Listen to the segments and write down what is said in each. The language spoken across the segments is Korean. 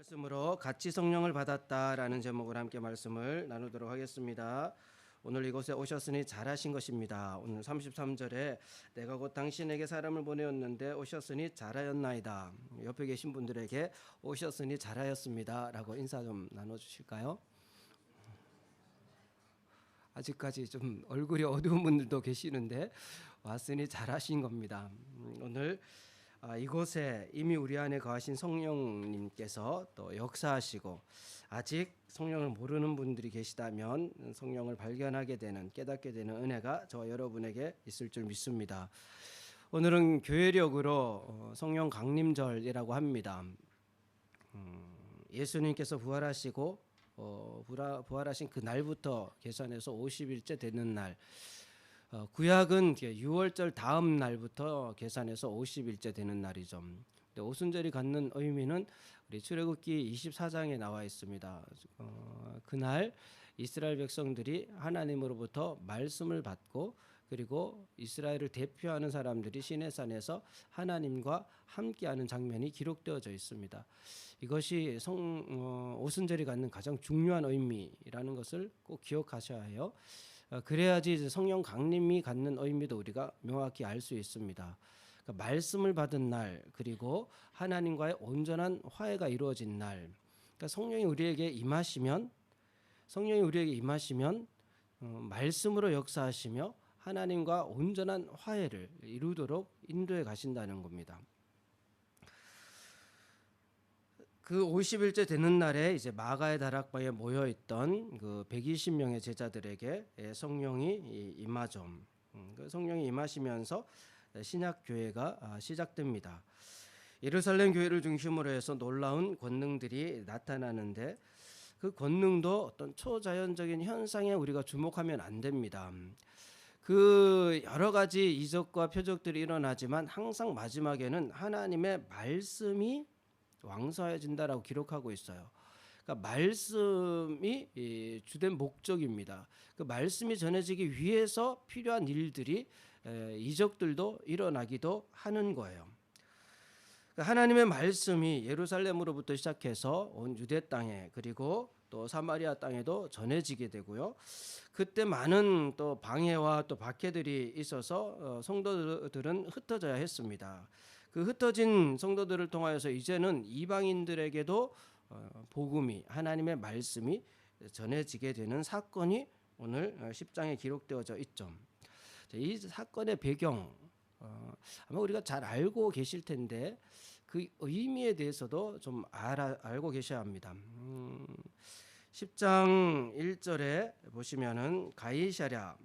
말씀으로 같이 성령을 받았다라는 제목으로 함께 말씀을 나누도록 하겠습니다. 오늘 이곳에 오셨으니 잘하신 것입니다. 오늘 33절에 내가 곧 당신에게 사람을 보내었는데 오셨으니 잘하였나이다. 옆에 계신 분들에게 오셨으니 잘하였습니다 라고 인사 좀 나눠주실까요? 아직까지 좀 얼굴이 어두운 분들도 계시는데 왔으니 잘하신 겁니다. 오늘 이곳에 이미 우리 안에 거하신 성령님께서 또 역사하시고 아직 성령을 모르는 분들이 계시다면 성령을 발견하게 되는, 깨닫게 되는 은혜가 저와 여러분에게 있을 줄 믿습니다. 오늘은 교회력으로 성령 강림절이라고 합니다. 예수님께서 부활하시고 부활하신 그 날부터 계산해서 50일째 되는 날, 구약은 6월절 다음 날부터 계산해서 50일째 되는 날이죠. 근데 오순절이 갖는 의미는 우리 출애굽기 24장에 나와 있습니다. 그날 이스라엘 백성들이 하나님으로부터 말씀을 받고 그리고 이스라엘을 대표하는 사람들이 시내산에서 하나님과 함께하는 장면이 기록되어져 있습니다. 이것이 오순절이 갖는 가장 중요한 의미라는 것을 꼭 기억하셔야 해요. 그래야지 이제 성령 강림이 갖는 의미도 우리가 명확히 알 수 있습니다. 그러니까 말씀을 받은 날, 그리고 하나님과의 온전한 화해가 이루어진 날. 그러니까 성령이 우리에게 임하시면 말씀으로 역사하시며 하나님과 온전한 화해를 이루도록 인도해 가신다는 겁니다. 그 50일째 되는 날에 이제 마가의 다락방에 모여 있던 그 120명의 제자들에게 성령이 임하죠. 그 성령이 임하시면서 신약 교회가 시작됩니다. 예루살렘 교회를 중심으로 해서 놀라운 권능들이 나타나는데 그 권능도 어떤 초자연적인 현상에 우리가 주목하면 안 됩니다. 그 여러 가지 이적과 표적들이 일어나지만 항상 마지막에는 하나님의 말씀이 왕성해진다라고 기록하고 있어요. 그러니까 말씀이 주된 목적입니다. 그 말씀이 전해지기 위해서 필요한 일들이 이적들도 일어나기도 하는 거예요. 그러니까 하나님의 말씀이 예루살렘으로부터 시작해서 온 유대 땅에 그리고 또 사마리아 땅에도 전해지게 되고요. 그때 많은 또 방해와 또 박해들이 있어서 성도들은 흩어져야 했습니다. 그 흩어진 성도들을 통하여서 이제는 이방인들에게도 복음이, 하나님의 말씀이 전해지게 되는 사건이 오늘 10장에 기록되어져 있죠. 이 사건의 배경 아마 우리가 잘 알고 계실 텐데 그 의미에 대해서도 좀 알고 계셔야 합니다. 10장 1절에 보시면은 가이사랴에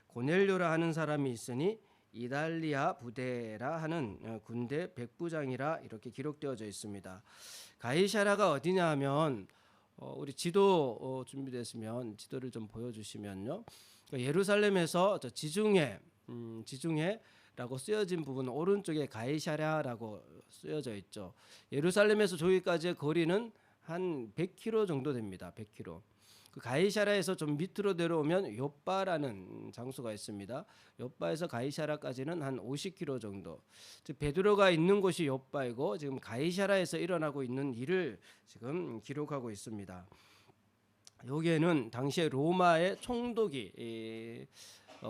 고넬료라 하는 사람이 있으니 이달리아 부대라 하는 군대 백부장이라 이렇게 기록되어져 있습니다. 가이사랴가 어디냐 하면 우리 지도 준비됐으면 지도를 좀 보여주시면요. 예루살렘에서 저 지중해라고 쓰여진 부분 오른쪽에 가이사랴라고 쓰여져 있죠. 예루살렘에서 저기까지의 거리는 한 100km 정도 됩니다. 100km. 그 가이사랴에서 좀 밑으로 내려오면 욥바라는 장소가 있습니다. 욥바에서 가이사랴까지는 한 50km 정도. 즉 베드로가 있는 곳이 욥바이고 지금 가이사랴에서 일어나고 있는 일을 지금 기록하고 있습니다. 여기에는 당시에 로마의 총독이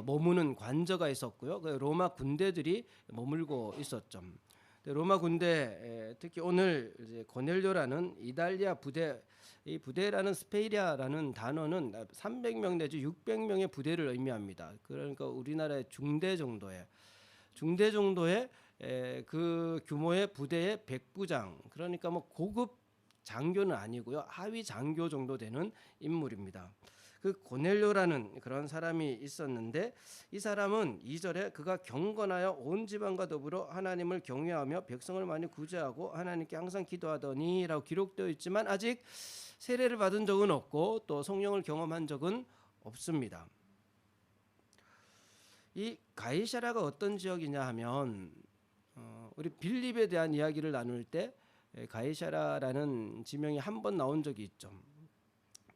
머무는 관저가 있었고요. 그 로마 군대들이 머물고 있었죠. 로마 군대, 특히 오늘 이제 고넬료라는 이달리아 부대, 이 부대라는 스페이리아라는 단어는 300명 내지 600명의 부대를 의미합니다. 그러니까 우리나라의 중대 정도의 그 규모의 부대의 백부장, 그러니까 뭐 고급 장교는 아니고요, 하위 장교 정도 되는 인물입니다. 그 고넬료라는 그런 사람이 있었는데 이 사람은 2절에 그가 경건하여 온 지방과 더불어 하나님을 경외하며 백성을 많이 구제하고 하나님께 항상 기도하더니 라고 기록되어 있지만 아직 세례를 받은 적은 없고 또 성령을 경험한 적은 없습니다. 이 가이사랴가 어떤 지역이냐 하면 우리 빌립에 대한 이야기를 나눌 때 가이사랴라는 지명이 한 번 나온 적이 있죠.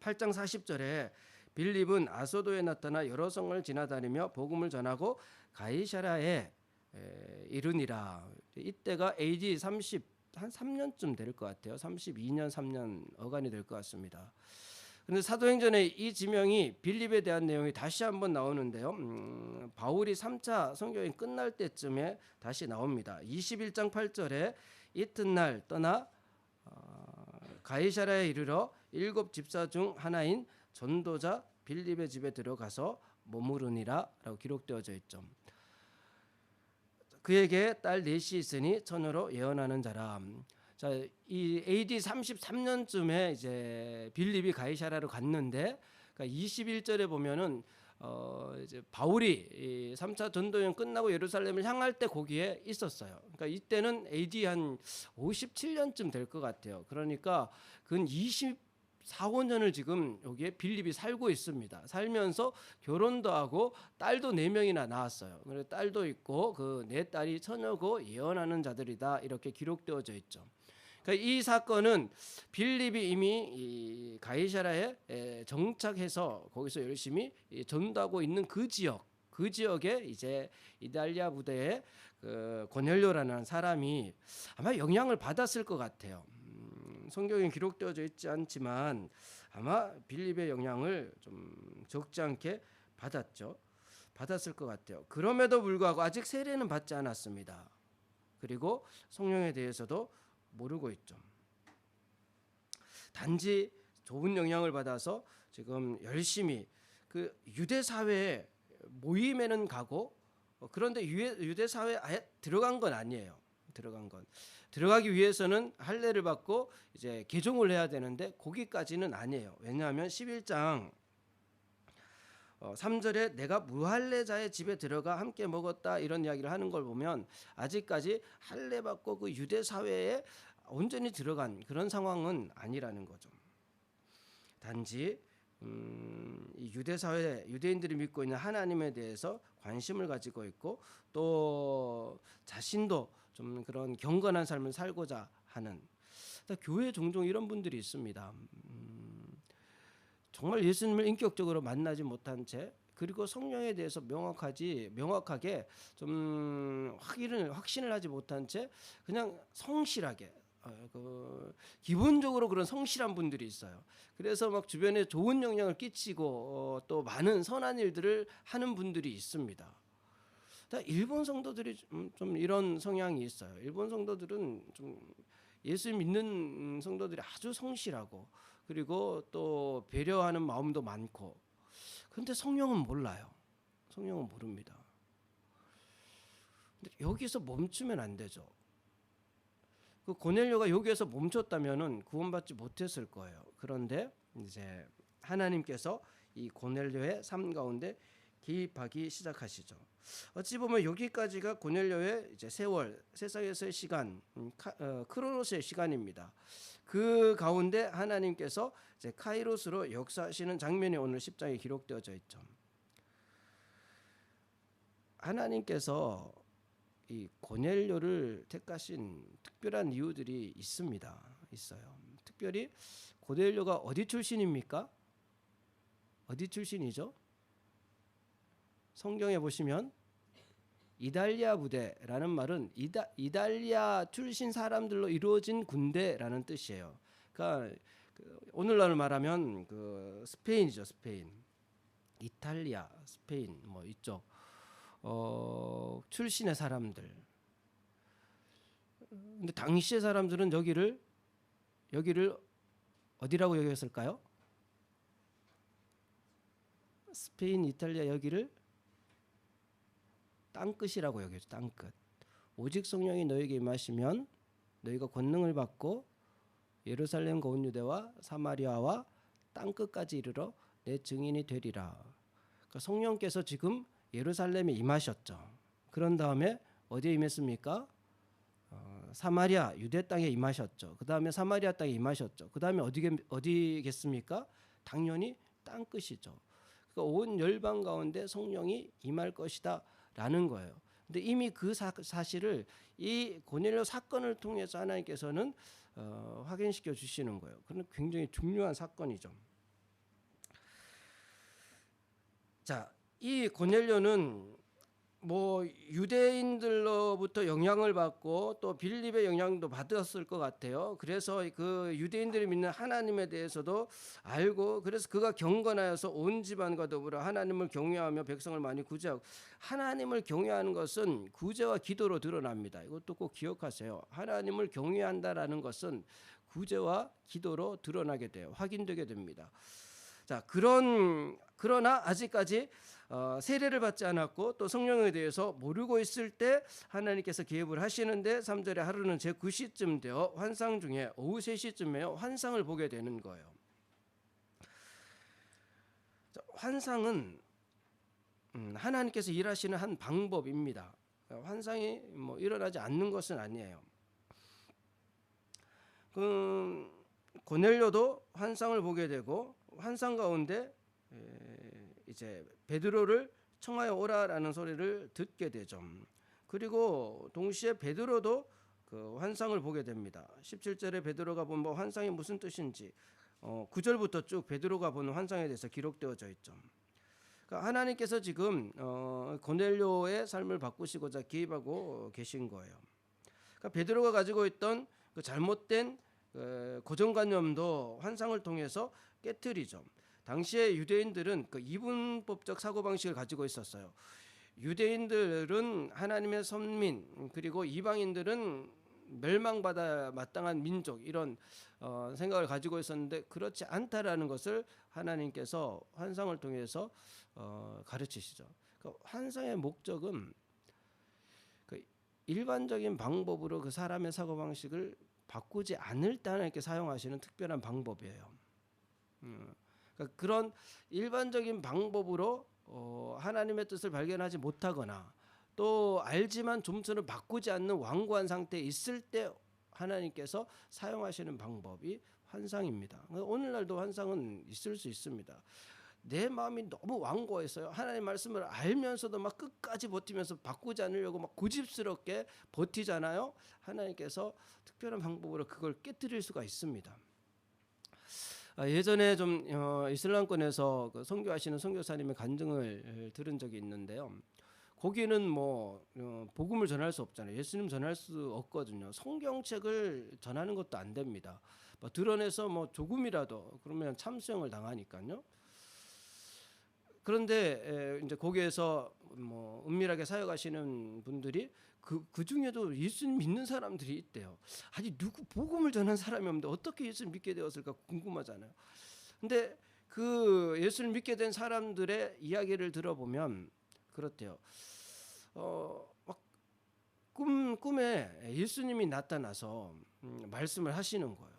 8장 40절에 빌립은 아소도에 나타나 여러 성을 지나다니며 복음을 전하고 가이사랴에 이르니라. 이때가 AD 30 한 3년쯤 될 것 같아요. 32년 3년 어간이 될 것 같습니다. 그런데 사도행전에 이 지명이 빌립에 대한 내용이 다시 한번 나오는데요. 바울이 3차 성경이 끝날 때쯤에 다시 나옵니다. 21장 8절에 이튿날 떠나 가이사랴에 이르러 7 집사 중 하나인 전도자 빌립의 집에 들어가서 머무르니라 라고 기록되어져 있죠. 그에게 딸 넷이 있으니 처녀로 예언하는 자라. 자, 이 AD 33년쯤에 이제 빌립이 가이사랴로 갔는데, 그러니까 21절에 보면은 이제 바울이 이 3차 전도여행 끝나고 예루살렘을 향할 때 거기에 있었어요. 그러니까 이때는 AD 한 57년쯤 될 것 같아요. 그러니까 근 24, 5년을 지금 여기에 빌립이 살고 있습니다. 살면서 결혼도 하고 딸도 4명이나 낳았어요. 그래서 딸도 있고 그 4딸이 처녀고 예언하는 자들이다 이렇게 기록되어져 있죠. 그러니까 이 사건은 빌립이 이미 이 가이사랴에 정착해서 거기서 열심히 전도하고 있는 그 지역에 이제 이달리아 부대의 그 고넬료라는 사람이 아마 영향을 받았을 것 같아요. 성경에 기록되어져 있지 않지만 아마 빌립의 영향을 좀 적지 않게 받았을 것 같아요. 그럼에도 불구하고 아직 세례는 받지 않았습니다. 그리고 성령에 대해서도 모르고 있죠. 단지 좋은 영향을 받아서 지금 열심히 그 유대 사회에 모임에는 가고 그런데 유대 사회에 아예 들어간 건 아니에요. 들어가기 위해서는 할례를 받고 이제 개종을 해야 되는데 거기까지는 아니에요. 왜냐하면 11장 3절에 내가 무할례자의 집에 들어가 함께 먹었다 이런 이야기를 하는 걸 보면 아직까지 할례 받고 그 유대 사회에 온전히 들어간 그런 상황은 아니라는 거죠. 단지 이 유대 사회 유대인들이 믿고 있는 하나님에 대해서 관심을 가지고 있고 또 자신도 좀 그런 경건한 삶을 살고자 하는 교회에 종종 이런 분들이 있습니다. 정말 예수님을 인격적으로 만나지 못한 채 그리고 성령에 대해서 명확하게 좀 확신을 하지 못한 채 그냥 성실하게 기본적으로 그런 성실한 분들이 있어요. 그래서 막 주변에 좋은 영향을 끼치고 또 많은 선한 일들을 하는 분들이 있습니다. 일본 성도들이 좀 이런 성향이 있어요. 일본 성도들은 좀 예수 믿는 성도들이 아주 성실하고 그리고 또 배려하는 마음도 많고 그런데 성령은 몰라요. 성령은 모릅니다. 근데 여기서 멈추면 안 되죠. 그 고넬료가 여기에서 멈췄다면은 구원받지 못했을 거예요. 그런데 이제 하나님께서 이 고넬료의 삶 가운데 개입하기 시작하시죠. 어찌 보면 여기까지가 고넬료의 이제 세월, 세상에서의 시간, 크로노스의 시간입니다. 그 가운데 하나님께서 이제 카이로스로 역사하시는 장면이 오늘 10장에 기록되어져 있죠. 하나님께서 이 고넬료를 택하신 특별한 이유들이 있어요. 특별히 고넬료가 어디 출신입니까? 어디 출신이죠? 성경에 보시면 이달리아 부대라는 말은 이달리아 출신 사람들로 이루어진 군대라는 뜻이에요. 그러니까 오늘날 말하면 그 스페인이죠, 스페인. 이탈리아, 스페인 뭐 이쪽 출신의 사람들. 근데 당시의 사람들은 여기를 어디라고 여겼을까요? 스페인, 이탈리아 여기를 땅끝이라고 여겼죠. 땅끝. 오직 성령이 너에게 임하시면 너희가 권능을 받고 예루살렘과 온 유대와 사마리아와 땅끝까지 이르러 내 증인이 되리라. 그러니까 성령께서 지금 예루살렘에 임하셨죠. 그런 다음에 어디에 임했습니까? 사마리아 유대 땅에 임하셨죠. 그 다음에 사마리아 땅에 임하셨죠. 그 다음에 어디겠습니까? 당연히 땅끝이죠. 그러니까 온 열방 가운데 성령이 임할 것이다라는 거예요. 근데 이미 그 사실을 이 고넬료 사건을 통해서 하나님께서는 확인시켜 주시는 거예요. 그건 굉장히 중요한 사건이죠. 자, 이 고넬료는 뭐 유대인들로부터 영향을 받고 또 빌립의 영향도 받았을 것 같아요. 그래서 그 유대인들이 믿는 하나님에 대해서도 알고, 그래서 그가 경건하여서 온 집안과 더불어 하나님을 경외하며 백성을 많이 구제하고. 하나님을 경외하는 것은 구제와 기도로 드러납니다. 이것도 꼭 기억하세요. 하나님을 경외한다라는 것은 구제와 기도로 드러나게 돼요. 확인되게 됩니다. 자, 그러나 아직까지 세례를 받지 않았고 또 성령에 대해서 모르고 있을 때 하나님께서 개입을 하시는데 3절에 하루는 제 9시쯤 되어 환상 중에 오후 3시쯤에 환상을 보게 되는 거예요. 자, 환상은 하나님께서 일하시는 한 방법입니다. 환상이 뭐 일어나지 않는 것은 아니에요. 고넬료도 환상을 보게 되고 환상 가운데 이제 베드로를 청하여 오라라는 소리를 듣게 되죠. 그리고 동시에 베드로도 그 환상을 보게 됩니다. 17절에 베드로가 본 뭐 환상이 무슨 뜻인지 9절부터 쭉 베드로가 본 환상에 대해서 기록되어져 있죠. 그러니까 하나님께서 지금 고넬료의 삶을 바꾸시고자 개입하고 계신 거예요. 그러니까 베드로가 가지고 있던 그 잘못된 고정관념도 환상을 통해서 깨트리죠. 당시에 유대인들은 그 이분법적 사고방식을 가지고 있었어요. 유대인들은 하나님의 선민, 그리고 이방인들은 멸망받아 마땅한 민족, 이런 생각을 가지고 있었는데 그렇지 않다라는 것을 하나님께서 환상을 통해서 가르치시죠. 그러니까 환상의 목적은 그 일반적인 방법으로 그 사람의 사고방식을 바꾸지 않을 때 하나님께 사용하시는 특별한 방법이에요. 그러니까 그런 일반적인 방법으로 하나님의 뜻을 발견하지 못하거나 또 알지만 좀처럼 바꾸지 않는 완고한 상태에 있을 때 하나님께서 사용하시는 방법이 환상입니다. 오늘날도 환상은 있을 수 있습니다. 내 마음이 너무 완고했어요. 하나님 말씀을 알면서도 막 끝까지 버티면서 바꾸지 않으려고 막 고집스럽게 버티잖아요. 하나님께서 특별한 방법으로 그걸 깨뜨릴 수가 있습니다. 예전에 좀 이슬람권에서 그 선교하시는 선교사님의 간증을 들은 적이 있는데요. 거기는 뭐 복음을 전할 수 없잖아요. 예수님 전할 수 없거든요. 성경책을 전하는 것도 안 됩니다. 뭐 드러내서 뭐 조금이라도 그러면 참수형을 당하니까요. 그런데 이제 거기에서 뭐 은밀하게 사역하시는 분들이 그 중에도 예수님 믿는 사람들이 있대요. 아니 누구 복음을 전한 사람이 없는데 어떻게 예수님 믿게 되었을까 궁금하잖아요. 근데 그 예수를 믿게 된 사람들의 이야기를 들어보면 그렇대요. 막 꿈에 예수님이 나타나서 말씀을 하시는 거예요.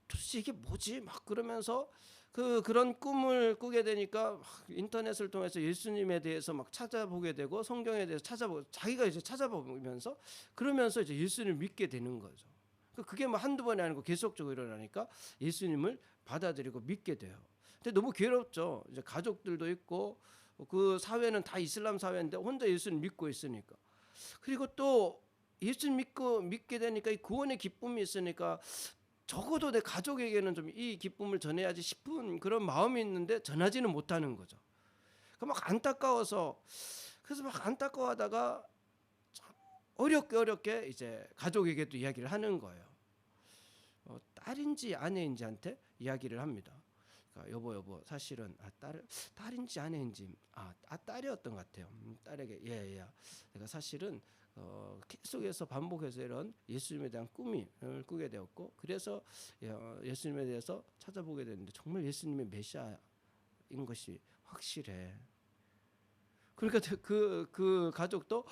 도대체 이게 뭐지? 막 그러면서 그런 꿈을 꾸게 되니까 인터넷을 통해서 예수님에 대해서 막 찾아보게 되고 성경에 대해서 찾아보고 자기가 이제 찾아보면서 그러면서 이제 예수님을 믿게 되는 거죠. 그게 뭐 한두 번이 아니고 계속적으로 일어나니까 예수님을 받아들이고 믿게 돼요. 근데 너무 괴롭죠. 이제 가족들도 있고 그 사회는 다 이슬람 사회인데 혼자 예수님 믿고 있으니까. 그리고 또 예수님 믿게 되니까 이 구원의 기쁨이 있으니까 적어도 내 가족에게는 좀 이 기쁨을 전해야지 싶은 그런 마음이 있는데 전하지는 못하는 거죠. 막 안타까워서 그래서 막 안타까워하다가 어렵게 이제 가족에게도 이야기를 하는 거예요. 딸인지 아내인지한테 이야기를 합니다. 그러니까 여보 사실은 딸인지 아내인지 딸이었던 것 같아요. 딸에게 예 내가 사실은 계속해서 반복해서 이런 예수님에 대한 꿈을 꾸게 되었고 그래서 예수님에 대해서 찾아보게 됐는데 정말 예수님의 메시아인 것이 확실해. 그러니까 그 가족도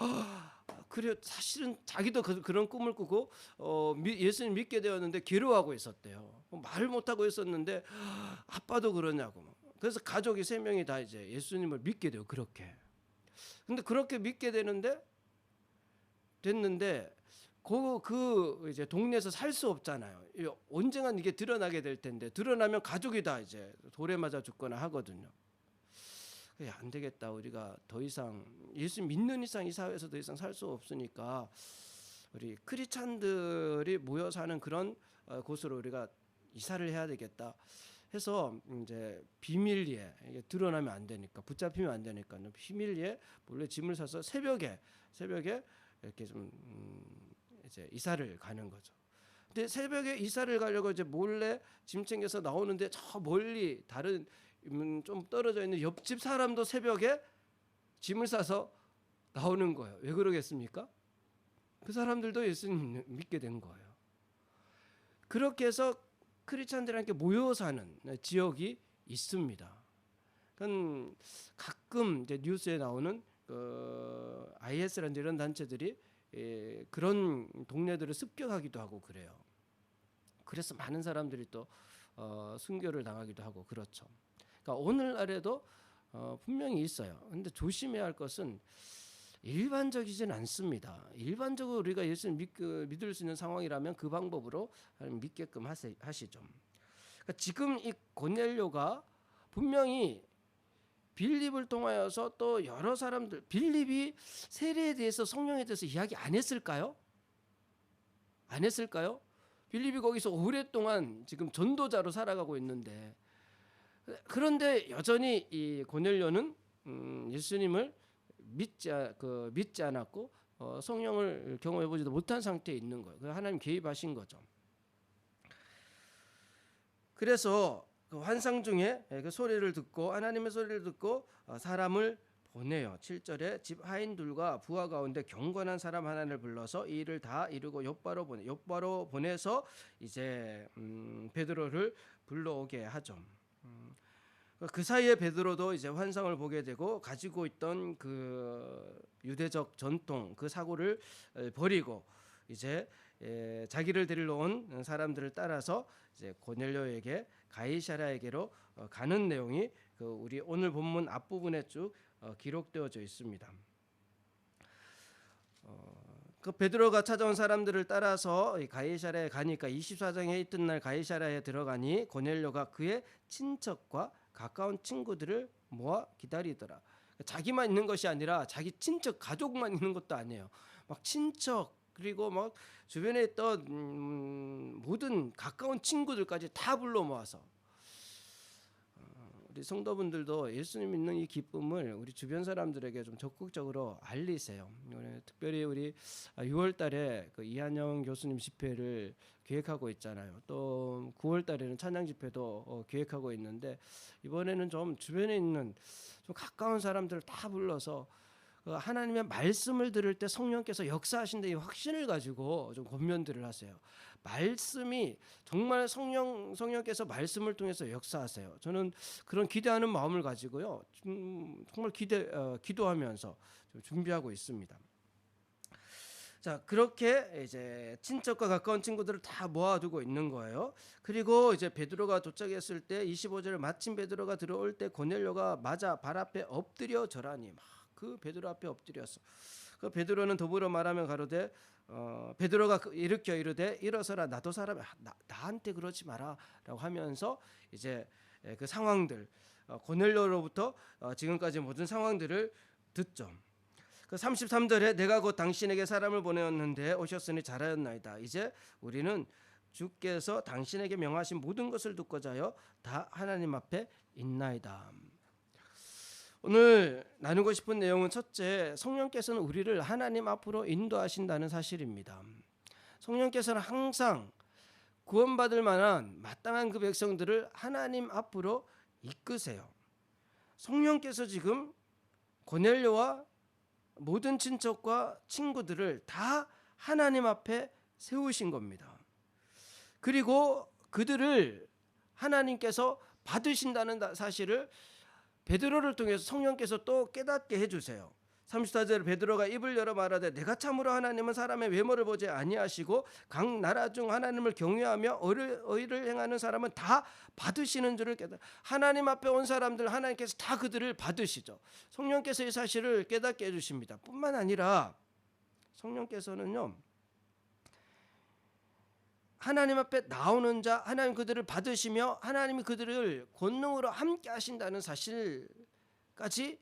그래 사실은 자기도 그런 꿈을 꾸고 예수님 믿게 되었는데 괴로워하고 있었대요. 말을 못하고 있었는데 아빠도 그러냐고. 그래서 가족이 3명이 다 이제 예수님을 믿게 돼요. 그렇게. 근데 그렇게 믿게 됐는데 그 이제 동네에서 살 수 없잖아요. 언젠간 이게 드러나게 될 텐데 드러나면 가족이 다 이제 돌에 맞아 죽거나 하거든요. 안 되겠다. 우리가 더 이상 예수 믿는 이상 이 사회에서 더 이상 살 수 없으니까 우리 크리스찬들이 모여 사는 그런 곳으로 우리가 이사를 해야 되겠다 해서 이제 비밀리에 이게 드러나면 안 되니까 붙잡히면 안 되니까 비밀리에 몰래 짐을 사서 새벽에 이렇게 좀 이제 이사를 가는 거죠. 근데 새벽에 이사를 가려고 이제 몰래 짐 챙겨서 나오는데 저 멀리 다른 좀 떨어져 있는 옆집 사람도 새벽에 짐을 싸서 나오는 거예요. 왜 그러겠습니까? 그 사람들도 예수님 믿게 된 거예요. 그렇게 해서 크리스찬들이 함께 모여 사는 지역이 있습니다. 그건 가끔 이제 뉴스에 나오는 IS라는 이런 단체들이 그런 동네들을 습격하기도 하고 그래요. 그래서 많은 사람들이 또 순교를 당하기도 하고 그렇죠. 그러니까 오늘날에도 분명히 있어요. 근데 조심해야 할 것은 일반적이지는 않습니다. 일반적으로 우리가 예수를 믿을 수 있는 상황이라면 그 방법으로 믿게끔 하시죠. 그러니까 지금 이 고넬료가 분명히 빌립을 통하여서 또 여러 사람들, 빌립이 세례에 대해서 성령에 대해서 이야기 안 했을까요? 안 했을까요? 빌립이 거기서 오랫동안 지금 전도자로 살아가고 있는데, 그런데 여전히 이 고넬료는 예수님을 믿지 않았고 성령을 경험해보지도 못한 상태에 있는 거예요. 하나님 개입하신 거죠. 그래서 그 환상 중에 그 소리를 듣고 하나님의 소리를 듣고 사람을 보내요. 7절에 집 하인들과 부하 가운데 경건한 사람 하나를 불러서 이 일을 다 이루고 욥바로 보내서 이제 베드로를 불러오게 하죠. 그 사이에 베드로도 이제 환상을 보게 되고 가지고 있던 그 유대적 전통 그 사고를 버리고 이제 자기를 데리러 온 사람들을 따라서 이제 고넬료에게 가이사랴에게로 가는 내용이 그 우리 오늘 본문 앞부분에 쭉 기록되어져 있습니다. 그 베드로가 찾아온 사람들을 따라서 가이사랴에 가니까 24장의 이튿날 가이사랴에 들어가니 고넬료가 그의 친척과 가까운 친구들을 모아 기다리더라. 자기만 있는 것이 아니라 자기 친척 가족만 있는 것도 아니에요. 막 친척 그리고 막 주변에 있던 모든 가까운 친구들까지 다 불러 모아서 우리 성도분들도 예수님 믿는 이 기쁨을 우리 주변 사람들에게 좀 적극적으로 알리세요. 특별히 우리 6월 달에 그 이한영 교수님 집회를 기획하고 있잖아요. 또 9월 달에는 찬양 집회도 기획하고 있는데 이번에는 좀 주변에 있는 좀 가까운 사람들을 다 불러서 하나님의 말씀을 들을 때 성령께서 역사하신다 이 확신을 가지고 좀 권면들을 하세요. 말씀이 정말 성령께서 말씀을 통해서 역사하세요. 저는 그런 기대하는 마음을 가지고요. 정말 기도하면서 좀 준비하고 있습니다. 자, 그렇게 이제 친척과 가까운 친구들을 다 모아두고 있는 거예요. 그리고 이제 베드로가 도착했을 때 25절에 마침 베드로가 들어올 때 고넬료가 맞아 발 앞에 엎드려 절하니 막 그 베드로 앞에 엎드렸어. 그 베드로는 더불어 말하며 가로되 베드로가 일으켜 이르되 일어서라 나도 사람이 나한테 그러지 마라라고 하면서 이제 그 상황들 고넬료로부터 지금까지 모든 상황들을 듣죠. 그 33절에 내가 곧 당신에게 사람을 보내었는데 오셨으니 잘하였나이다. 이제 우리는 주께서 당신에게 명하신 모든 것을 듣고자 하여 다 하나님 앞에 있나이다. 오늘 나누고 싶은 내용은 첫째, 성령께서는 우리를 하나님 앞으로 인도하신다는 사실입니다. 성령께서는 항상 구원받을 만한 마땅한 그 백성들을 하나님 앞으로 이끄세요. 성령께서 지금 고넬료와 모든 친척과 친구들을 다 하나님 앞에 세우신 겁니다. 그리고 그들을 하나님께서 받으신다는 사실을 베드로를 통해서 성령께서 또 깨닫게 해주세요. 34절 베드로가 입을 열어 말하되 내가 참으로 하나님은 사람의 외모를 보지 아니하시고 각 나라 중 하나님을 경외하며 의를 행하는 사람은 다 받으시는 줄을 깨닫. 하나님 앞에 온 사람들 하나님께서 다 그들을 받으시죠. 성령께서 이 사실을 깨닫게 해주십니다. 뿐만 아니라 성령께서는요 하나님 앞에 나오는 자 하나님 그들을 받으시며 하나님이 그들을 권능으로 함께 하신다는 사실까지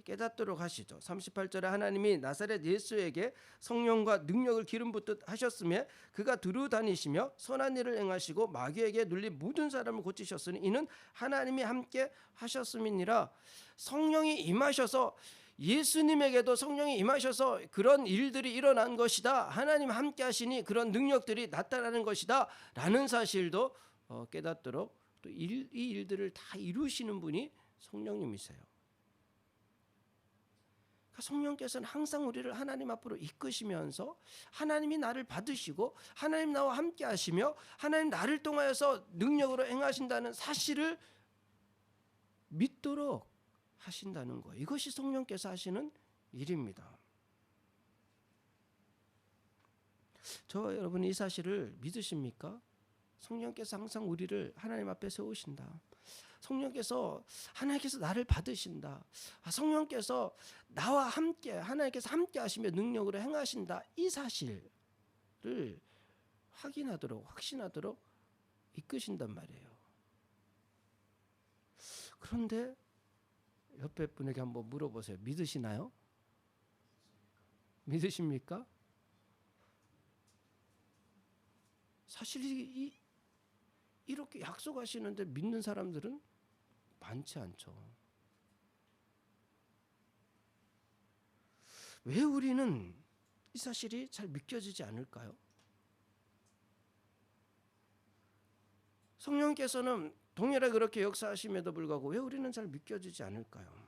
깨닫도록 하시죠. 38절에 하나님이 나사렛 예수에게 성령과 능력을 기름 붓듯 하셨으며 그가 두루 다니시며 선한 일을 행하시고 마귀에게 눌린 모든 사람을 고치셨으니 이는 하나님이 함께 하셨음이니라. 성령이 임하셔서 예수님에게도 성령이 임하셔서 그런 일들이 일어난 것이다. 하나님 함께 하시니 그런 능력들이 나타나는 것이다 라는 사실도 깨닫도록 또 이 일들을 다 이루시는 분이 성령님이세요. 성령께서는 항상 우리를 하나님 앞으로 이끄시면서 하나님이 나를 받으시고 하나님 나와 함께 하시며 하나님 나를 통하여서 능력으로 행하신다는 사실을 믿도록 하신다는 거예요. 이것이 성령께서 하시는 일입니다. 저 여러분 이 사실을 믿으십니까? 성령께서 항상 우리를 하나님 앞에 세우신다. 성령께서 하나님께서 나를 받으신다. 성령께서 나와 함께 하나님께서 함께 하시며 능력으로 행하신다. 이 사실을 확신하도록 이끄신단 말이에요. 그런데 옆에 분에게 한번 물어보세요. 믿으시나요? 믿으십니까? 사실 이렇게 약속하시는데 믿는 사람들은 많지 않죠. 왜 우리는 이 사실이 잘 믿겨지지 않을까요? 성령께서는 동일하게 그렇게 역사하심에도 불구하고 왜 우리는 잘 믿겨지지 않을까요?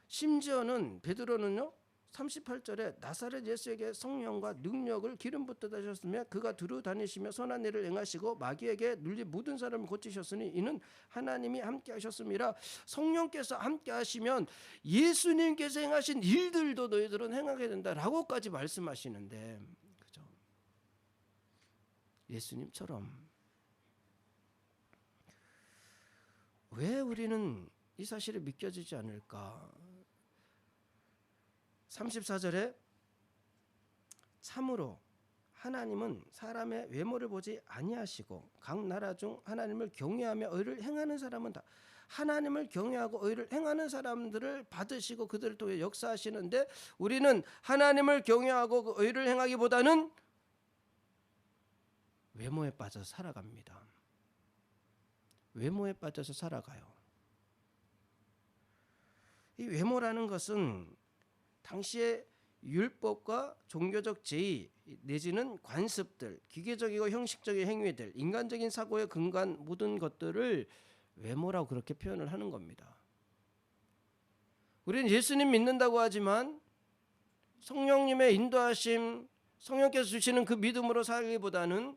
심지어는 베드로는요 38절에 나사렛 예수에게 성령과 능력을 기름 붓듯 하셨으며 그가 두루 다니시며 선한 일을 행하시고 마귀에게 눌린 모든 사람을 고치셨으니 이는 하나님이 함께 하셨음이라. 성령께서 함께 하시면 예수님께서 행하신 일들도 너희들은 행하게 된다라고까지 말씀하시는데, 그죠? 예수님처럼 왜 우리는 이 사실이 믿겨지지 않을까? 34절에 참으로 하나님은 사람의 외모를 보지 아니하시고 각 나라 중 하나님을 경외하며 의를 행하는 사람은 다 하나님을 경외하고 의를 행하는 사람들을 받으시고 그들을 통해 역사하시는데, 우리는 하나님을 경외하고 의를 행하기보다는 외모에 빠져서 살아갑니다. 외모에 빠져서 살아가요. 이 외모라는 것은 당시의 율법과 종교적 제의 내지는 관습들, 기계적이고 형식적인 행위들, 인간적인 사고의 근간 모든 것들을 외모라고 그렇게 표현을 하는 겁니다. 우리는 예수님 믿는다고 하지만 성령님의 인도하심, 성령께서 주시는 그 믿음으로 살기보다는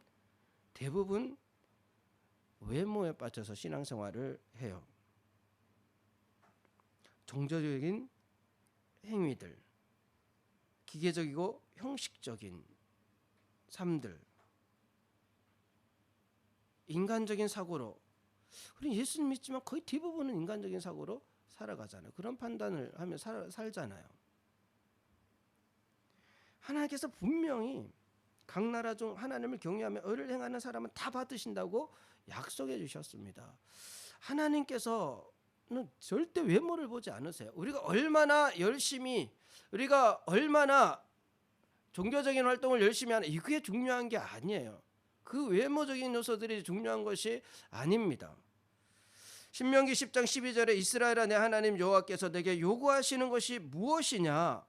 대부분 외모에 빠져서 신앙생활을 해요. 종교적인 행위들, 기계적이고 형식적인 삶들, 인간적인 사고로, 우리 예수님 믿지만 거의 대부분은 인간적인 사고로 살아가잖아요. 그런 판단을 하며 살잖아요. 하나님께서 분명히 각 나라 중 하나님을 경외하며 의를 행하는 사람은 다 받으신다고 약속해 주셨습니다. 하나님께서는 절대 외모를 보지 않으세요. 우리가 얼마나 열심히, 우리가 얼마나 종교적인 활동을 열심히 하는, 그게 중요한 게 아니에요. 그 외모적인 요소들이 중요한 것이 아닙니다. 신명기 10장 12절에 이스라엘아 내 하나님 여호와께서 내게 요구하시는 것이 무엇이냐?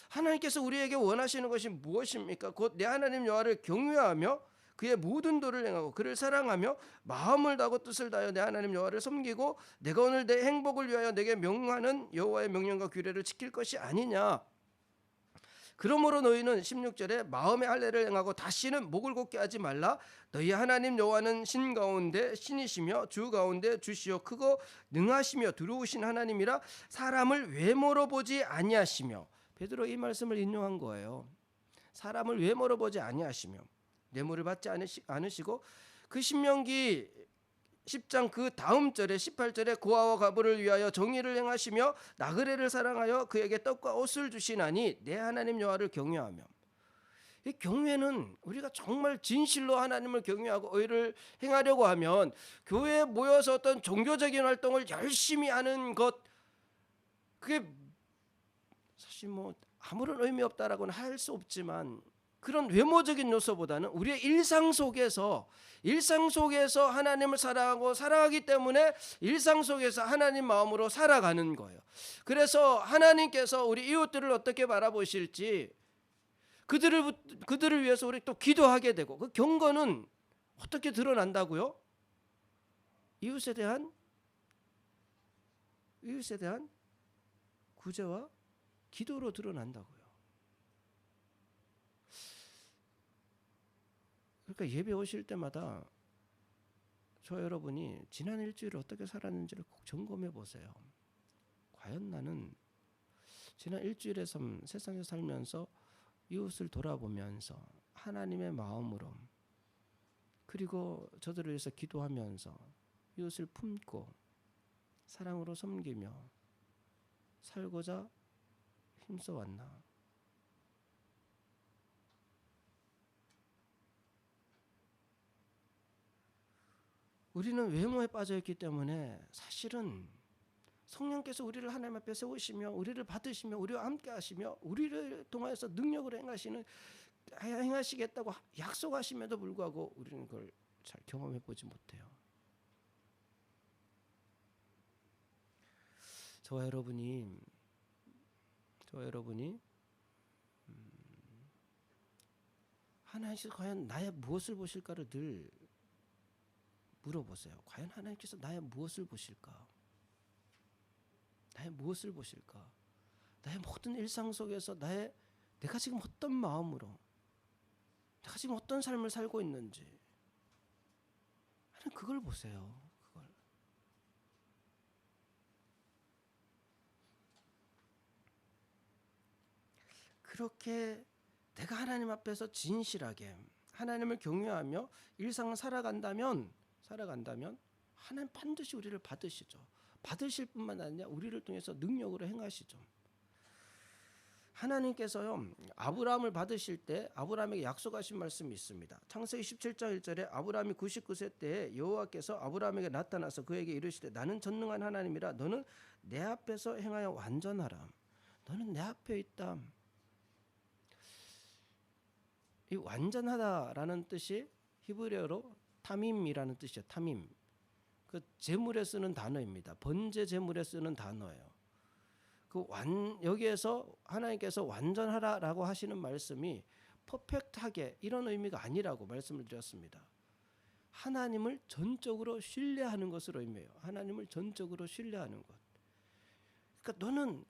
하나님께서 우리에게 원하시는 것이 무엇입니까? 곧 내 하나님 여호와를 경외하며 그의 모든 도를 행하고 그를 사랑하며 마음을 다하고 뜻을 다하여 내 하나님 여호와를 섬기고 내가 오늘 내 행복을 위하여 내게 명하는 여호와의 명령과 규례를 지킬 것이 아니냐. 그러므로 너희는 16절에 마음의 할례를 행하고 다시는 목을 곧게 하지 말라. 너희 하나님 여호와는 신 가운데 신이시며 주 가운데 주시요 크고 능하시며 두려우신 하나님이라. 사람을 외모로 보지 아니하시며, 베드로 이 말씀을 인용한 거예요. 사람을 외모로 보지 아니하시며 뇌물을 받지 않으시고, 그 신명기 10장 그 다음 절에 18절에 고아와 과부를 위하여 정의를 행하시며 나그네를 사랑하여 그에게 떡과 옷을 주시나니 내 하나님 여호와를 경외하며. 이 경외는 우리가 정말 진실로 하나님을 경외하고 의를 행하려고 하면 교회에 모여서 어떤 종교적인 활동을 열심히 하는 것, 그게 사실 뭐 아무런 의미 없다라고는 할 수 없지만 그런 외모적인 요소보다는 우리의 일상 속에서 하나님을 사랑하고 사랑하기 때문에 일상 속에서 하나님 마음으로 살아가는 거예요. 그래서 하나님께서 우리 이웃들을 어떻게 바라보실지 그들을 위해서 우리 또 기도하게 되고 그 경건은 어떻게 드러난다고요? 이웃에 대한 구제와 기도로 드러난다고요. 그러니까 예배 오실 때마다 저 여러분이 지난 일주일을 어떻게 살았는지를 꼭 점검해 보세요. 과연 나는 지난 일주일의 삶, 세상에 살면서 이웃을 돌아보면서 하나님의 마음으로 그리고 저들을 위해서 기도하면서 이웃을 품고 사랑으로 섬기며 살고자 힘써 왔나? 우리는 외모에 빠져 있기 때문에 사실은 성령께서 우리를 하나님 앞에 세우시며 우리를 받으시며 우리와 함께 하시며 우리를 통하여서 능력으로 행하시겠다고 약속하심에도 불구하고 우리는 그걸 잘 경험해 보지 못해요. 저와 여러분이 하나님께서 과연 나의 무엇을 보실까를 늘 물어보세요. 과연 하나님께서 나의 무엇을 보실까? 나의 무엇을 보실까? 나의 모든 일상 속에서 내가 지금 어떤 마음으로 내가 지금 어떤 삶을 살고 있는지 하나님 그걸 보세요. 그걸. 그렇게 내가 하나님 앞에서 진실하게 하나님을 경외하며 일상을 살아간다면 하나님 반드시 우리를 받으시죠. 받으실 뿐만 아니라 우리를 통해서 능력으로 행하시죠. 하나님께서요 아브라함을 받으실 때 아브라함에게 약속하신 말씀이 있습니다. 창세기 17장 1절에 아브라함이 99세 때에 여호와께서 아브라함에게 나타나서 그에게 이르시되 나는 전능한 하나님이라 너는 내 앞에서 행하여 완전하라. 너는 내 앞에 있다. 이 완전하다라는 뜻이 히브리어로 타밈이라는 뜻이에요. 타밈. 그 제물에 쓰는 단어입니다. 번제 제물에 쓰는 단어예요. 여기에서 하나님께서 완전하라라고 하시는 말씀이 퍼펙트하게 이런 의미가 아니라고 말씀을 드렸습니다. 하나님을 전적으로 신뢰하는 것으로 의미해요. 하나님을 전적으로 신뢰하는 것. 그러니까 너는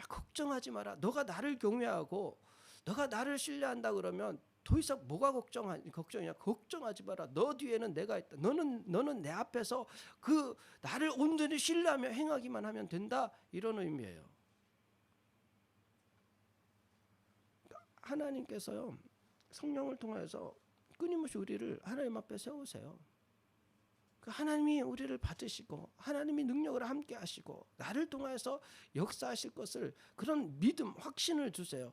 걱정하지 마라. 너가 나를 경외하고 너가 나를 신뢰한다 그러면 더 이상 뭐가 걱정이냐? 걱정하지 마라. 너 뒤에는 내가 있다. 너는 내 앞에서 그 나를 온전히 신뢰하며 행하기만 하면 된다. 이런 의미예요. 하나님께서요 성령을 통해서 끊임없이 우리를 하나님 앞에 세우세요. 하나님이 우리를 받으시고 하나님이 능력을 함께 하시고 나를 통해서 역사하실 것을 그런 믿음, 확신을 주세요.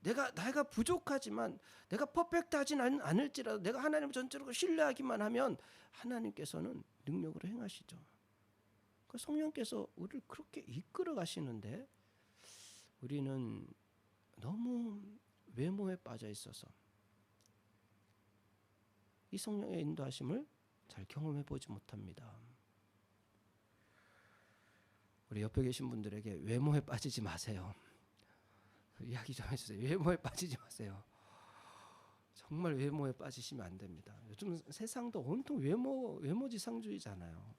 내가 부족하지만 내가 퍼펙트하진 않을지라도 내가 하나님을 전적으로 신뢰하기만 하면 하나님께서는 능력으로 행하시죠. 성령께서 우리를 그렇게 이끌어 가시는데 우리는 너무 외모에 빠져 있어서 이 성령의 인도하심을 잘 경험해 보지 못합니다. 우리 옆에 계신 분들에게 외모에 빠지지 마세요. 이야기 좀 해주세요. 외모에 빠지지 마세요. 정말 외모에 빠지시면 안 됩니다. 요즘 세상도 온통 외모지상주의잖아요.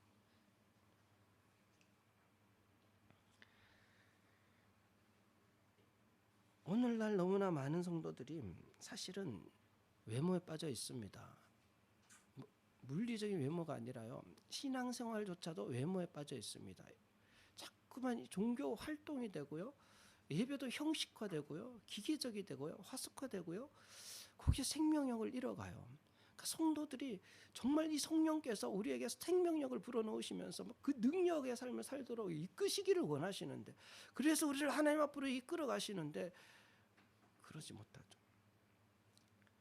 오늘날 너무나 많은 성도들이 사실은 외모에 빠져 있습니다. 물리적인 외모가 아니라요. 신앙생활조차도 외모에 빠져 있습니다. 자꾸만 종교 활동이 되고요. 예배도 형식화되고요. 기계적이 되고요. 화석화되고요. 거기에 생명력을 잃어가요. 그러니까 성도들이 정말 이 성령께서 우리에게 생명력을 불어넣으시면서 그 능력의 삶을 살도록 이끄시기를 원하시는데 그래서 우리를 하나님 앞으로 이끌어 가시는데 그러지 못하죠.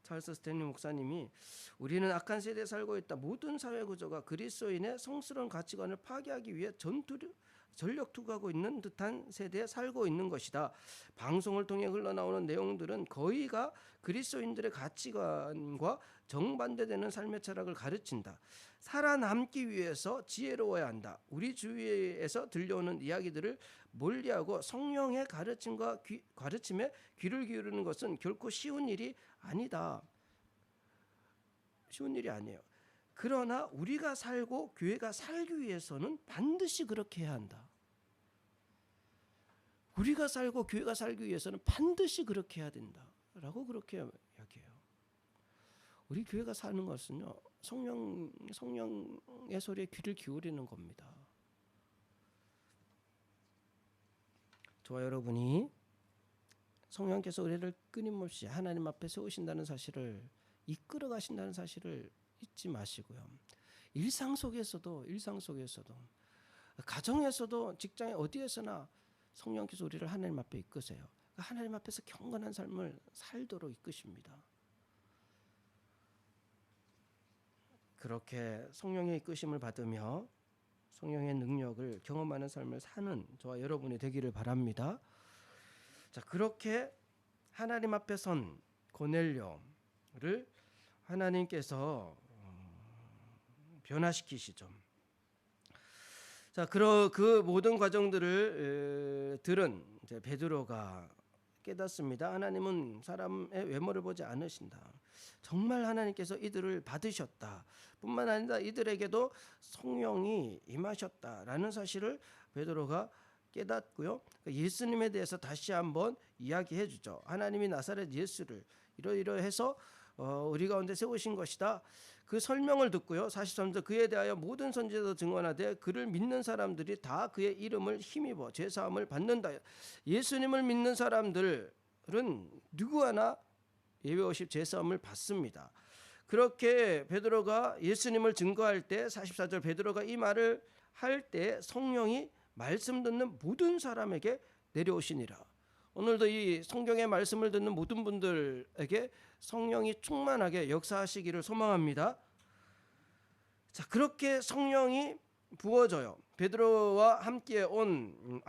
찰스 스탠리 목사님이 우리는 악한 세대에 살고 있다. 모든 사회 구조가 그리스도인의 성스러운 가치관을 파괴하기 위해 전력 투구하고 있는 듯한 세대에 살고 있는 것이다. 방송을 통해 흘러나오는 내용들은 거의가 그리스도인들의 가치관과 정반대되는 삶의 철학을 가르친다. 살아남기 위해서 지혜로워야 한다. 우리 주위에서 들려오는 이야기들을 멀리하고 성령의 가르침에 귀를 기울이는 것은 결코 쉬운 일이 아니다. 쉬운 일이 아니에요. 그러나 우리가 살고 교회가 살기 위해서는 반드시 그렇게 해야 한다. 우리가 살고 교회가 살기 위해서는 반드시 그렇게 해야 된다라고 그렇게 이야기해요. 우리 교회가 사는 것은요, 성령의 소리에 귀를 기울이는 겁니다. 저와 여러분이 성령께서 우리를 끊임없이 하나님 앞에 세우신다는 사실을, 이끌어 가신다는 사실을 잊지 마시고요. 일상 속에서도 가정에서도 직장에 어디에서나 성령께서 우리를 하나님 앞에 이끄세요. 하나님 앞에서 경건한 삶을 살도록 이끄십니다. 그렇게 성령의 이끄심을 받으며 성령의 능력을 경험하는 삶을 사는 저와 여러분이 되기를 바랍니다. 자, 그렇게 하나님 앞에 선 고넬료를 하나님께서 변화시키시죠. 자, 그 모든 과정들을 들은 이제 베드로가 깨닫습니다. 하나님은 사람의 외모를 보지 않으신다. 정말 하나님께서 이들을 받으셨다. 뿐만 아니라 이들에게도 성령이 임하셨다라는 사실을 베드로가 깨닫고요. 예수님에 대해서 다시 한번 이야기해 주죠. 하나님이 나사렛 예수를 이러이러해서 우리 가운데 세우신 것이다. 그 설명을 듣고요. 43절, 그에 대하여 모든 선지자도 증언하되 그를 믿는 사람들이 다 그의 이름을 힘입어 죄사함을 받는다. 예수님을 믿는 사람들은 누구 하나 예외 없이 죄사함을 받습니다. 그렇게 베드로가 예수님을 증거할 때 44절, 베드로가 이 말을 할 때 성령이 말씀 듣는 모든 사람에게 내려오시니라. 오늘도 이 성경의 말씀을 듣는 모든 분들에게 성령이 충만하게 역사하시기를 소망합니다. 자, 그렇게 성령이 부어져요. 베드로와 함께 온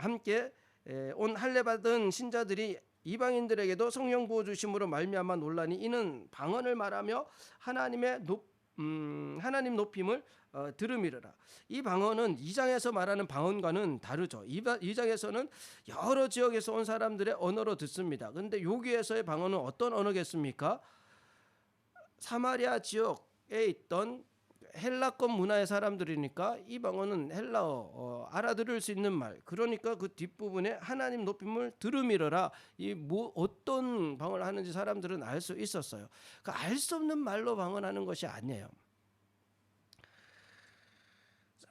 할례 받은 신자들이 이방인들에게도 성령 부어 주심으로 말미암아 논란이, 이는 방언을 말하며 하나님 높임을 들음이르라. 이 방언은 2장에서 말하는 방언과는 다르죠. 2장에서는 여러 지역에서 온 사람들의 언어로 듣습니다. 그런데 여기에서의 방언은 어떤 언어겠습니까? 사마리아 지역에 있던 헬라권 문화의 사람들이니까 이 방언은 헬라어, 알아들을 수 있는 말. 그러니까 그 뒷부분에 하나님 높임을 들음이러라. 어떤 방언을 하는지 사람들은 알 수 있었어요. 그러니까 알 수 없는 말로 방언하는 것이 아니에요.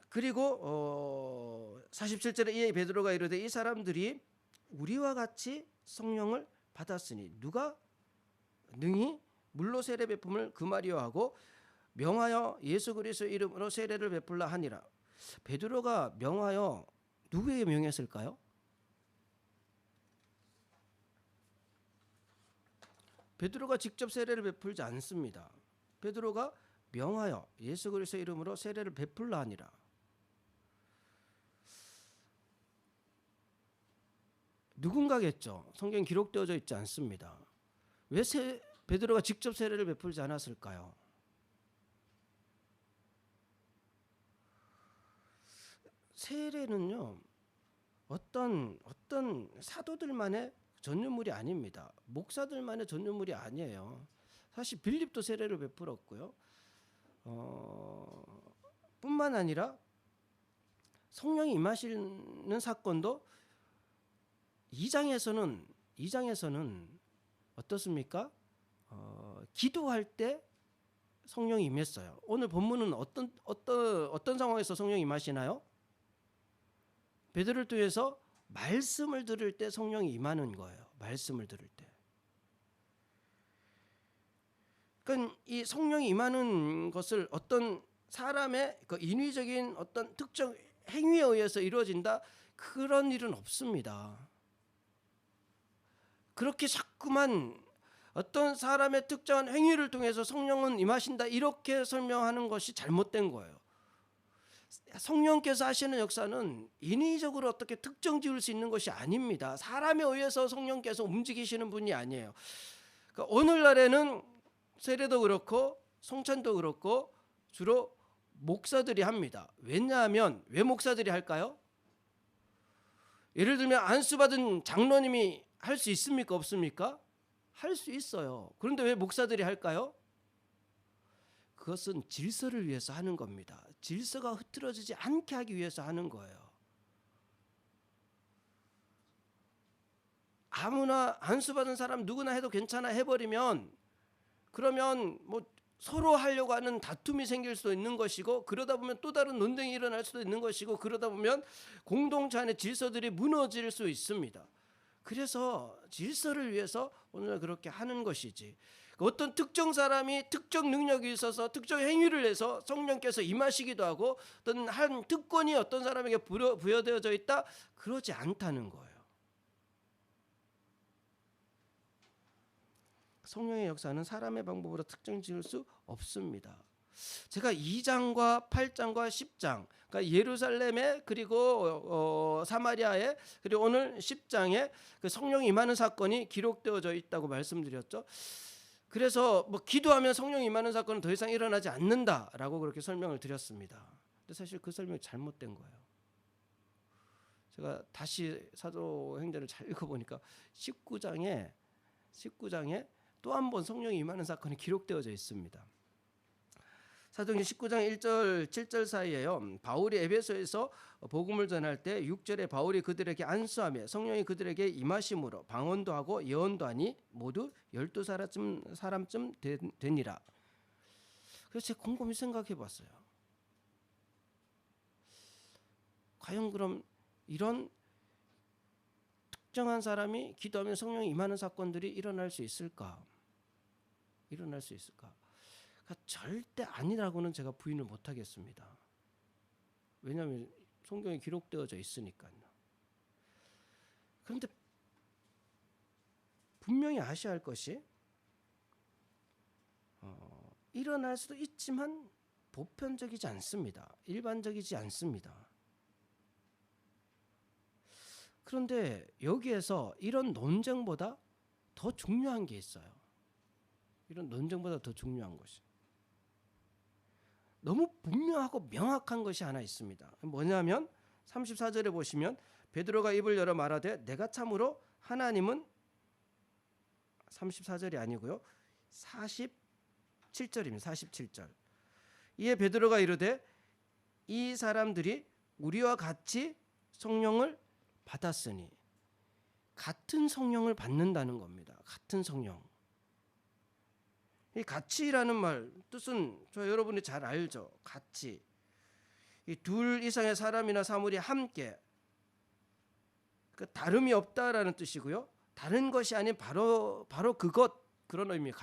그리고 47절에 이에 베드로가 이르되 이 사람들이 우리와 같이 성령을 받았으니 누가 능히 물로 세례 베품을 금하리요 하고 명하여 예수 그리스도의 이름으로 세례를 베풀라 하니라. 베드로가 명하여 누구에게 명했을까요? 베드로가 직접 세례를 베풀지 않습니다. 베드로가 명하여 예수 그리스도의 이름으로 세례를 베풀라 하니라. 누군가겠죠. 성경에 기록되어져 있지 않습니다. 왜 베드로가 직접 세례를 베풀지 않았을까요? 세례는요, 어떤 사도들만의 전유물이 아닙니다. 목사들만의 전유물이 아니에요. 사실 빌립도 세례를 베풀었고요. 뿐만 아니라 성령이 임하시는 사건도 2장에서는 어떻습니까? 기도할 때 성령이 임했어요. 오늘 본문은 어떤 상황에서 성령이 임하시나요? 베드로를 통해서 말씀을 들을 때 성령이 임하는 거예요. 말씀을 들을 때. 그러니까 이 성령이 임하는 것을 어떤 사람의 그 인위적인 어떤 특정 행위에 의해서 이루어진다, 그런 일은 없습니다. 그렇게 자꾸만 어떤 사람의 특정한 행위를 통해서 성령은 임하신다 이렇게 설명하는 것이 잘못된 거예요. 성령께서 하시는 역사는 인위적으로 어떻게 특정 지을 수 있는 것이 아닙니다. 사람에 의해서 성령께서 움직이시는 분이 아니에요. 그러니까 오늘날에는 세례도 그렇고 성찬도 그렇고 주로 목사들이 합니다. 왜냐하면 왜 목사들이 할까요? 예를 들면 안수받은 장로님이 할 수 있습니까? 없습니까? 할 수 있어요. 그런데 왜 목사들이 할까요? 그것은 질서를 위해서 하는 겁니다. 질서가 흐트러지지 않게 하기 위해서 하는 거예요. 아무나 안수받은 사람 누구나 해도 괜찮아 해버리면 그러면 뭐 서로 하려고 하는 다툼이 생길 수도 있는 것이고, 그러다 보면 또 다른 논쟁이 일어날 수도 있는 것이고, 그러다 보면 공동체 안의 질서들이 무너질 수 있습니다. 그래서 질서를 위해서 오늘 그렇게 하는 것이지, 어떤 특정 사람이 특정 능력이 있어서 특정 행위를 해서 성령께서 임하시기도 하고 어떤 한 특권이 어떤 사람에게 부여되어져 있다, 그러지 않다는 거예요. 성령의 역사는 사람의 방법으로 특정 지을 수 없습니다. 제가 2장과 8장과 10장, 그러니까 예루살렘에 그리고 사마리아에 그리고 오늘 10장에 그 성령이 임하는 사건이 기록되어져 있다고 말씀드렸죠. 그래서 뭐 기도하면 성령이 임하는 사건은 더 이상 일어나지 않는다라고 그렇게 설명을 드렸습니다. 근데 사실 그 설명이 잘못된 거예요. 제가 다시 사도행전을 잘 읽어보니까 19장에 또 한 번 성령이 임하는 사건이 기록되어져 있습니다. 사도행전 19장 1절 7절 사이에요. 바울이 에베소에서 복음을 전할 때 6절에 바울이 그들에게 안수하며 성령이 그들에게 임하심으로 방언도 하고 예언도 하니 모두 12사람쯤 되니라. 그래서 제가 곰곰이 생각해 봤어요. 과연 그럼 이런 특정한 사람이 기도하면 성령이 임하는 사건들이 일어날 수 있을까? 그러니까 절대 아니라고는 제가 부인을 못하겠습니다. 왜냐하면 성경에 기록되어져 있으니까요. 그런데 분명히 아셔야 할 것이 일어날 수도 있지만 보편적이지 않습니다. 일반적이지 않습니다. 그런데 여기에서 이런 논쟁보다 더 중요한 게 있어요. 이런 논쟁보다 더 중요한 것이 너무 분명하고 명확한 것이 하나 있습니다. 뭐냐면 34절에 보시면 베드로가 입을 열어 말하되 내가 참으로 하나님은 34절이 아니고요. 47절입니다. 47절. 이에 베드로가 이르되 이 사람들이 우리와 같이 성령을 받았으니, 같은 성령을 받는다는 겁니다. 같은 성령. 이 같이라는 말 뜻은 여러분이 잘 알죠. 같이. 이 둘 이상의 사람이나 사물이 함께, 그 다름이 없다라는 뜻이고요. 다른 것이 아닌 바로 그것, 그런 의미.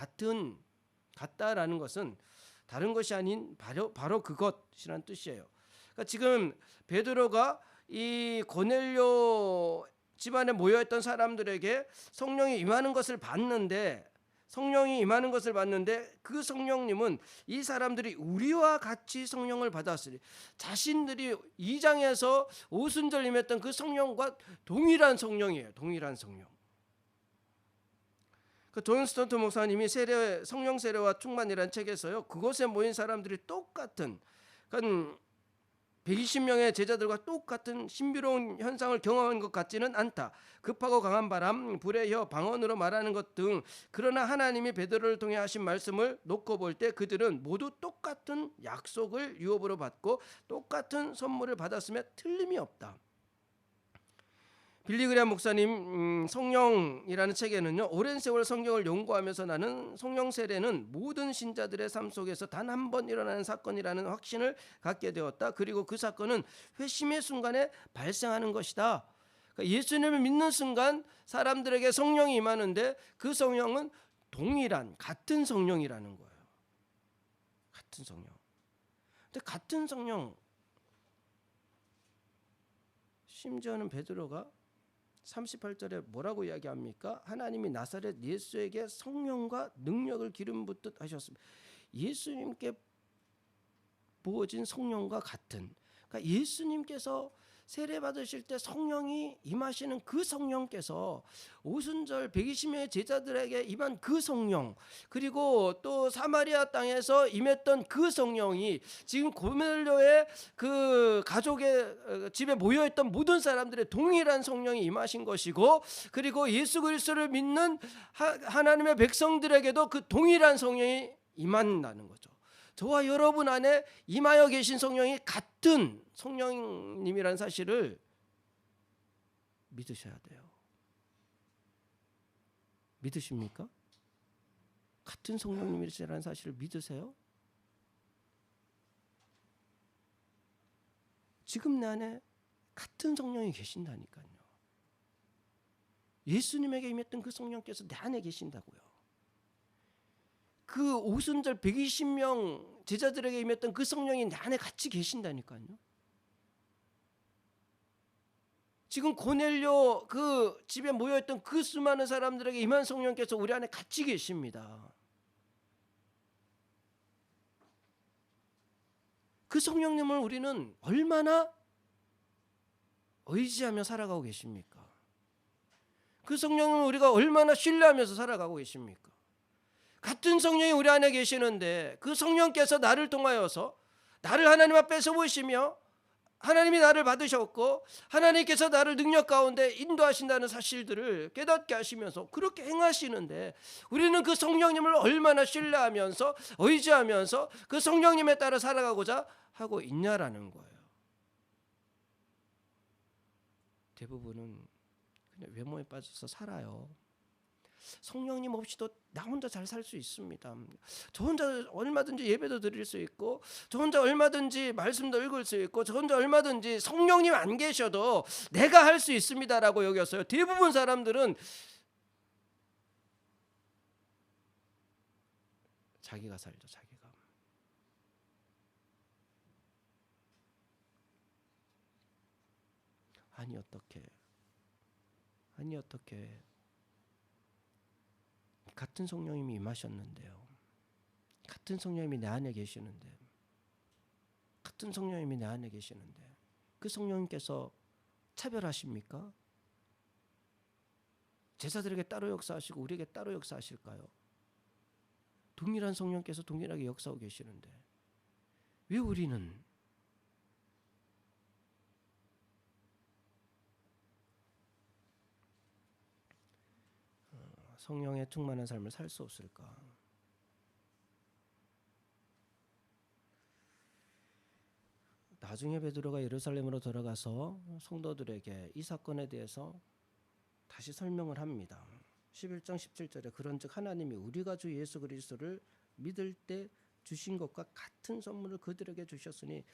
같다라는 것은 다른 것이 아닌 바로 그것이라는 뜻이에요. 그러니까 지금 베드로가 이 고넬료 집안에 모여있던 사람들에게 성령이 임하는 것을 봤는데 그 성령님은 이 사람들이 우리와 같이 성령을 받았으니, 자신들이 2장에서 오순절 임했던 그 성령과 동일한 성령이에요. 동일한 성령. 그 존 스턴트 목사님이 성령 세례와 충만이라는 책에서요, 그곳에 모인 사람들이 똑같은, 그러니까 120명의 제자들과 똑같은 신비로운 현상을 경험한 것 같지는 않다. 급하고 강한 바람, 불의 혀, 방언으로 말하는 것 등, 그러나 하나님이 베드로를 통해 하신 말씀을 놓고 볼 때 그들은 모두 똑같은 약속을 유업으로 받고 똑같은 선물을 받았음에 틀림이 없다. 빌리 그레이엄 목사님 성령이라는 책에는요, 오랜 세월 성경을 연구하면서 나는 성령 세례는 모든 신자들의 삶 속에서 단 한 번 일어나는 사건이라는 확신을 갖게 되었다. 그리고 그 사건은 회심의 순간에 발생하는 것이다. 그러니까 예수님을 믿는 순간 사람들에게 성령이 임하는데 그 성령은 같은 성령이라는 거예요. 같은 성령. 근데 같은 성령, 심지어는 베드로가 38절에 뭐라고 이야기합니까? 하나님이 나사렛 예수에게 성령과 능력을 기름 붓듯 하셨습니다. 예수님께 부어진 성령과 같은, 그러니까 예수님께서 세례 받으실 때 성령이 임하시는 그 성령께서 오순절 120명의 제자들에게 임한 그 성령, 그리고 또 사마리아 땅에서 임했던 그 성령이 지금 고넬료의 그 가족의 집에 모여있던 모든 사람들의 동일한 성령이 임하신 것이고, 그리고 예수 그리스도를 믿는 하나님의 백성들에게도 그 동일한 성령이 임한다는 거죠. 저와 여러분 안에 임하여 계신 성령이 같은 성령님이라는 사실을 믿으셔야 돼요. 믿으십니까? 같은 성령님이시라는 사실을 믿으세요? 지금 내 안에 같은 성령이 계신다니까요. 예수님에게 임했던 그 성령께서 내 안에 계신다고요. 그 오순절 120명 제자들에게 임했던 그 성령이 내 안에 같이 계신다니까요. 지금 고넬료 그 집에 모여있던 그 수많은 사람들에게 임한 성령께서 우리 안에 같이 계십니다. 그 성령님을 우리는 얼마나 의지하며 살아가고 계십니까? 그 성령님을 우리가 얼마나 신뢰하면서 살아가고 계십니까? 같은 성령이 우리 안에 계시는데 그 성령께서 나를 통하여서 나를 하나님 앞에서 보시며 하나님이 나를 받으셨고 하나님께서 나를 능력 가운데 인도하신다는 사실들을 깨닫게 하시면서 그렇게 행하시는데 우리는 그 성령님을 얼마나 신뢰하면서 의지하면서 그 성령님에 따라 살아가고자 하고 있냐라는 거예요. 대부분은 그냥 외모에 빠져서 살아요. 성령님 없이도 나 혼자 잘 살 수 있습니다. 저 혼자 얼마든지 예배도 드릴 수 있고, 저 혼자 얼마든지 말씀도 읽을 수 있고, 저 혼자 얼마든지 성령님 안 계셔도 내가 할 수 있습니다라고 여겼어요. 대부분 사람들은 자기가 살죠. 자기가. 아니 어떻게 같은 성령님이 임하셨는데요. 같은 성령님이 내 안에 계시는데, 같은 성령님이 내 안에 계시는데 그 성령님께서 차별하십니까? 제자들에게 따로 역사하시고 우리에게 따로 역사하실까요? 동일한 성령께서 동일하게 역사하고 계시는데 왜 우리는 성령에 충만한 삶을 살 수 없을까? 나중에 베드로가 예루살렘으로 돌아가서 성도들에게 이 사건에 대해서 다시 설명을 합니다. 11장 17절에 그런즉 하나님이 우리가 주 예수 그리스도를 믿을 때 주신 것과 같은 선물을 그들에게 주셨으니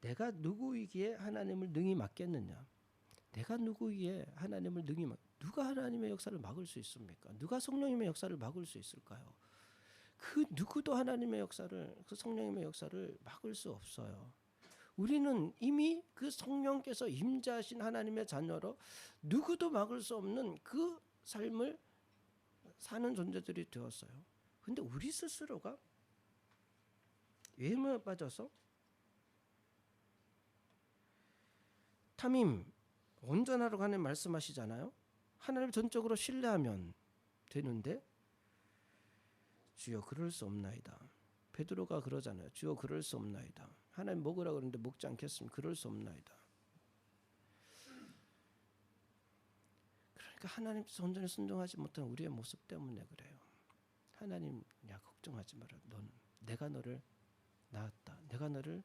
내가 누구이기에 하나님을 능히 막겠느냐? 내가 누구이기에 하나님을 능히 누가 하나님의 역사를 막을 수 있습니까? 누가 성령님의 역사를 막을 수 있을까요? 그 누구도 하나님의 역사를, 그 성령님의 역사를 막을 수 없어요. 우리는 이미 그 성령께서 임재하신 하나님의 자녀로 누구도 막을 수 없는 그 삶을 사는 존재들이 되었어요. 근데 우리 스스로가 외모에 빠져서 탐임 온전하라고 하나님 말씀하시잖아요. 하나님을 전적으로 신뢰하면 되는데 주여 그럴 수 없나이다. 베드로가 그러잖아요. 주여 그럴 수 없나이다. 하나님 먹으라 그러는데 먹지 않겠습니다. 그럴 수 없나이다. 그러니까 하나님께서 온전히 순종하지 못한 우리의 모습 때문에 그래요. 하나님 야 걱정하지 마라. 너는 내가 너를 낳았다. 내가 너를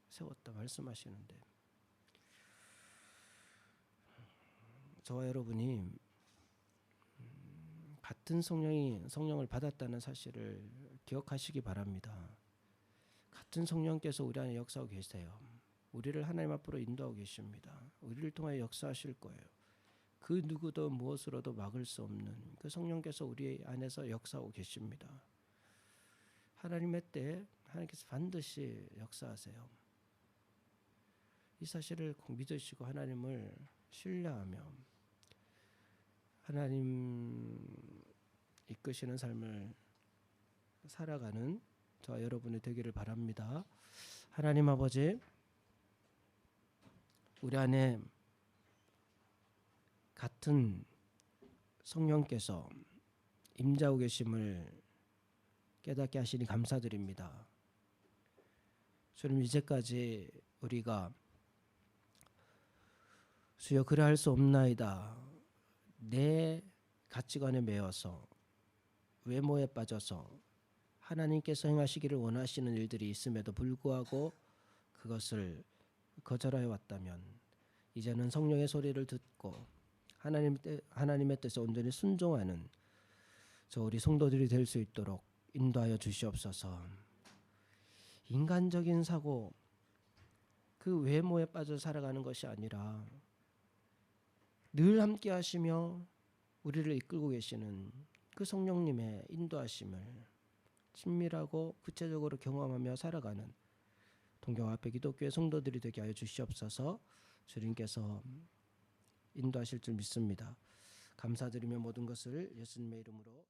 세웠다 말씀하시는데 저와 여러분이 같은 성령을 받았다는 사실을 기억하시기 바랍니다. 같은 성령께서 우리 안에 역사하고 계세요. 우리를 하나님 앞으로 인도하고 계십니다. 우리를 통하여 역사하실 거예요. 그 누구도 무엇으로도 막을 수 없는 그 성령께서 우리 안에서 역사하고 계십니다. 하나님의 때에 하나님께서 반드시 역사하세요. 이 사실을 꼭 믿으시고 하나님을 신뢰하며 하나님 이끄시는 삶을 살아가는 저와 여러분이 되기를 바랍니다. 하나님 아버지 우리 안에 같은 성령께서 임재하고 계심을 깨닫게 하시니 감사드립니다. 주님, 이제까지 우리가 주여 그러할 수 없나이다, 내 가치관에 매여서 외모에 빠져서 하나님께서 행하시기를 원하시는 일들이 있음에도 불구하고 그것을 거절하여 왔다면, 이제는 성령의 소리를 듣고 하나님의 뜻에 온전히 순종하는 저 우리 성도들이 될 수 있도록 인도하여 주시옵소서. 인간적인 사고, 그 외모에 빠져 살아가는 것이 아니라 늘 함께 하시며 우리를 이끌고 계시는 그 성령님의 인도하심을 친밀하고 구체적으로 경험하며 살아가는 동경 앞에 기독교의 성도들이 되게 하여 주시옵소서. 주님께서 인도하실 줄 믿습니다. 감사드리며 모든 것을 예수님의 이름으로